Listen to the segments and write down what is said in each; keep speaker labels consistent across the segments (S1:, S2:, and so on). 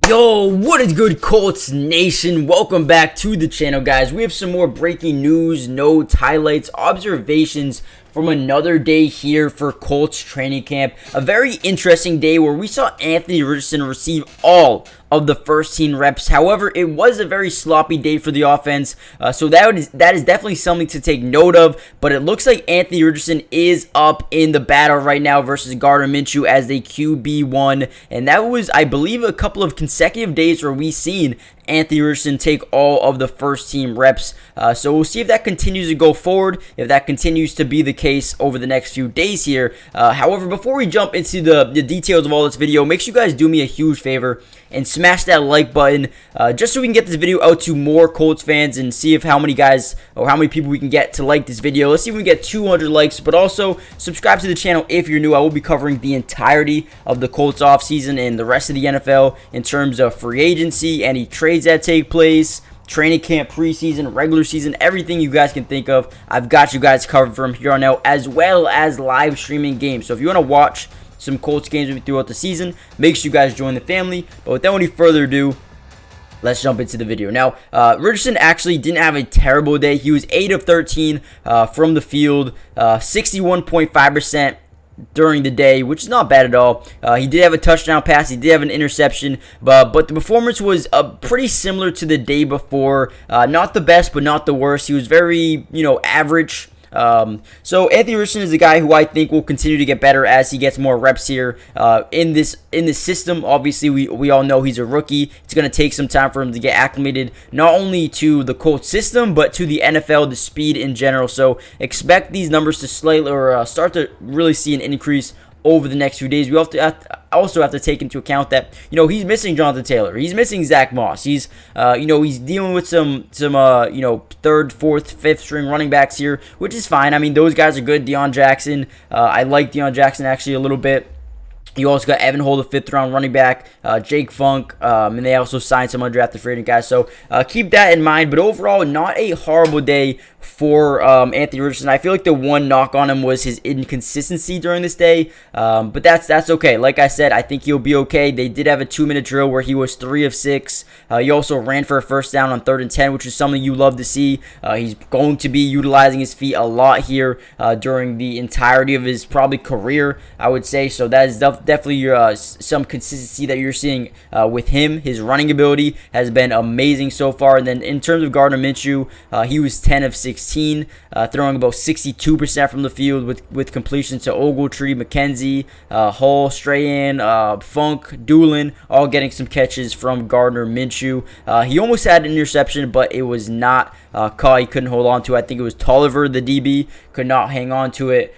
S1: Yo, what is good, Colts Nation? Welcome back to the channel, guys. We have some more breaking news, notes, highlights, observations from another day here for Colts training camp. A very interesting day where we saw Anthony Richardson receive all of the first team reps. However, it was a very sloppy day for the offense, so that is definitely something to take note of. But it looks like Anthony Richardson is up in the battle right now versus Gardner Minshew as the QB1, and that was, I believe, a couple of consecutive days where we've seen Anthony Richardson take all of the first team reps. So we'll see if that continues to go forward, if that continues to be the case over the next few days here. However, before we jump into the details of all this video, make sure you guys do me a huge favor and smash that like button, just so we can get this video out to more Colts fans and see if how many guys or how many people we can get to like this video. Let's see if we can get 200 likes, but also subscribe to the channel if you're new. I will be covering the entirety of the Colts offseason and the rest of the NFL in terms of free agency, any trades that take place, training camp, preseason, regular season, everything you guys can think of. I've got you guys covered from here on out, as well as live streaming games. So if you want to watch some Colts games with me throughout the season, make sure you guys join the family. But without any further ado, let's jump into the video. Now, Richardson actually didn't have a terrible day. He was 8 of 13 from the field, 61.5% during the day, which is not bad at all. He did have a touchdown pass. He did have an interception, but the performance was pretty similar to the day before. Not the best, but not the worst. He was very, average. So Anthony Richardson is a guy who I think will continue to get better as he gets more reps here in this system. Obviously, we all know he's a rookie. It's going to take some time for him to get acclimated, not only to the Colts system, but to the NFL, the speed in general. So expect these numbers to slightly or start to really see an increase over the next few days. We also have to take into account that he's missing Jonathan Taylor, he's missing Zach Moss, he's he's dealing with some third, fourth, fifth string running backs here, which is fine. I mean, those guys are good. Deion Jackson, I like Deion Jackson actually a little bit. You also got Evan Hull, the 5th-round running back, Jake Funk, and they also signed some undrafted free agent guys. So keep that in mind. But overall, not a horrible day for Anthony Richardson. I feel like the one knock on him was his inconsistency during this day, but that's okay. Like I said, I think he'll be okay. They did have a 2-minute drill where he was 3 of 6. He also ran for a first down on 3rd and 10, which is something you love to see. He's going to be utilizing his feet a lot here during the entirety of his probably career, I would say. So that is definitely some consistency that you're seeing with him. His running ability has been amazing so far. And then in terms of Gardner Minshew, he was 10 of 16, throwing about 62% from the field with completions to Ogletree, McKenzie, Hull, Strahan, Funk, Doolin, all getting some catches from Gardner Minshew. He almost had an interception, but it was not caught. He couldn't hold on to it. I think it was Tolliver, the DB, could not hang on to it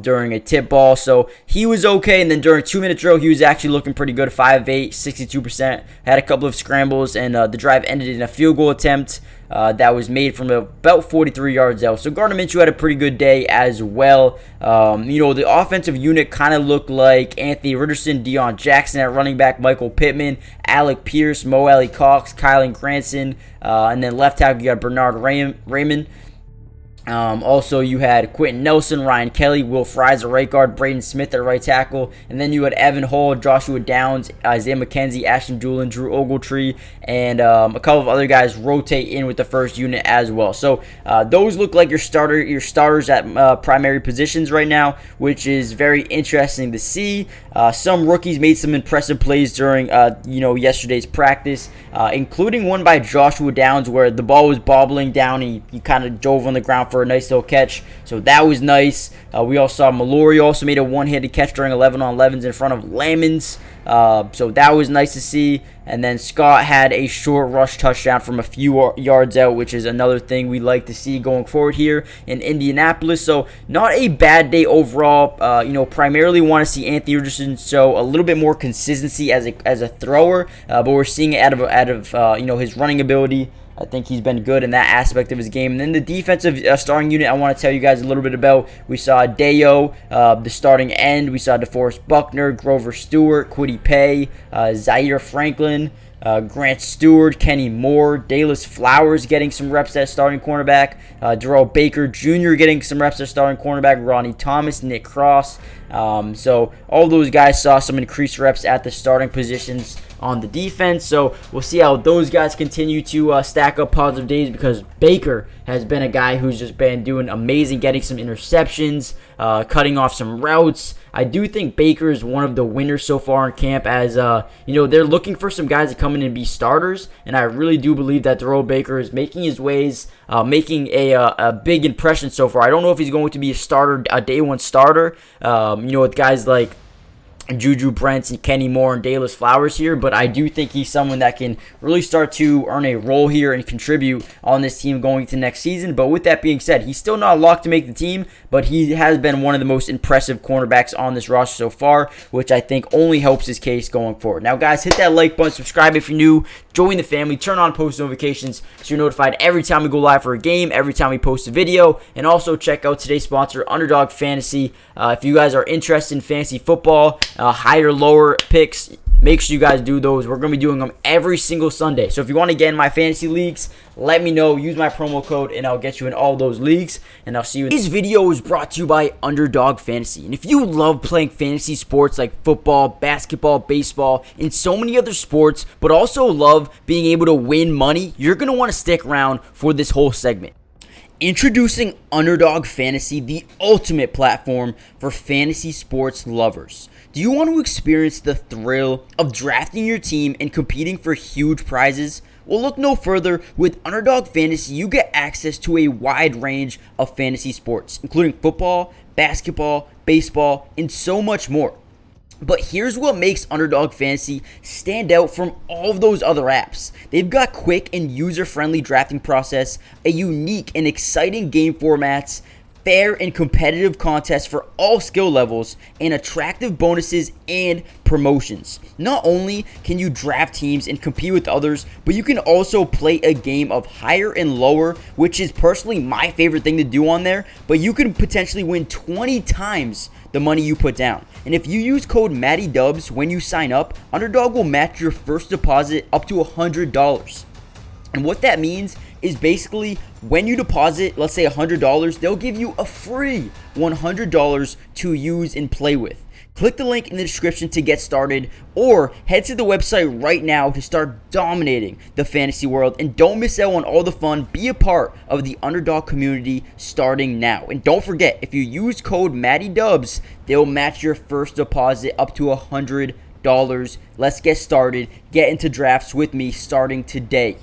S1: during a tip ball. So he was okay. And then during a 2-minute drill, he was actually looking pretty good. 5 of 8, 62%. Had a couple of scrambles, and the drive ended in a field goal attempt that was made from about 43 yards out. So Gardner Minshew had a pretty good day as well. The offensive unit kind of looked like Anthony Richardson, Deion Jackson at running back, Michael Pittman, Alec Pierce, Mo Alley Cox, Kylan Granson, and then left tackle you got Bernard Raymond. Also, you had Quentin Nelson, Ryan Kelly, Will Fries at right guard, Braden Smith at right tackle, and then you had Evan Hull, Joshua Downs, Isaiah McKenzie, Ashton Doolin, Drew Ogletree, and a couple of other guys rotate in with the first unit as well. So those look like your starters at primary positions right now, which is very interesting to see. Some rookies made some impressive plays during yesterday's practice, including one by Joshua Downs where the ball was bobbling down. He kind of dove on the ground for a nice little catch, so that was nice. We all saw Mallory also made a one-handed catch during 11-on-11s in front of Lamons, so that was nice to see. And then Scott had a short rush touchdown from a few yards out, which is another thing we like to see going forward here in Indianapolis. So not a bad day overall. Primarily want to see Anthony Richardson show a little bit more consistency as a thrower, but we're seeing it out of his running ability. I think he's been good in that aspect of his game. And then the defensive starting unit I want to tell you guys a little bit about. We saw Deo, the starting end. We saw DeForest Buckner, Grover Stewart, Kwity Paye, Zaire Franklin, Grant Stewart, Kenny Moore, Dallas Flowers getting some reps at starting cornerback, Darrell Baker Jr. getting some reps at starting cornerback, Ronnie Thomas, Nick Cross. So all those guys saw some increased reps at the starting positions on the defense. So we'll see how those guys continue to stack up positive days, because Baker has been a guy who's just been doing amazing, getting some interceptions, cutting off some routes. I do think Baker is one of the winners so far in camp, as they're looking for some guys to come in and be starters, and I really do believe that Darrell Baker is making his ways, making a big impression so far. I don't know if he's going to be a day one starter, with guys like Juju Brents and Kenny Moore and Dallas Flowers here, but I do think he's someone that can really start to earn a role here and contribute on this team going to next season. But with that being said, he's still not locked to make the team, but he has been one of the most impressive cornerbacks on this roster so far, which I think only helps his case going forward. Now, guys, hit that like button, subscribe if you're new, join the family, turn on post notifications so you're notified every time we go live for a game, every time we post a video, and also check out today's sponsor, Underdog Fantasy. If you guys are interested in fantasy football, higher, lower picks, make sure you guys do those. We're going to be doing them every single Sunday. So if you want to get in my fantasy leagues, let me know. Use my promo code, and I'll get you in all those leagues. And I'll see you. This video is brought to you by Underdog Fantasy. And if you love playing fantasy sports like football, basketball, baseball, and so many other sports, but also love being able to win money, you're going to want to stick around for this whole segment. Introducing Underdog Fantasy, the ultimate platform for fantasy sports lovers. Do you want to experience the thrill of drafting your team and competing for huge prizes? Well, look no further. With Underdog Fantasy, you get access to a wide range of fantasy sports, including football, basketball, baseball, and so much more. But here's what makes Underdog Fantasy stand out from all of those other apps. They've got quick and user-friendly drafting process, a unique and exciting game formats, fair and competitive contests for all skill levels, and attractive bonuses and promotions. Not only can you draft teams and compete with others, but you can also play a game of higher and lower, which is personally my favorite thing to do on there, but you can potentially win 20 times the money you put down. And if you use code MattyDubs when you sign up, Underdog will match your first deposit up to $100. And what that means is basically when you deposit, let's say $100, they'll give you a free $100 to use and play with. Click the link in the description to get started, or head to the website right now to start dominating the fantasy world. And don't miss out on all the fun. Be a part of the Underdog community starting now. And don't forget, if you use code MattyDubs, they'll match your first deposit up to $100. Let's get started. Get into drafts with me starting today.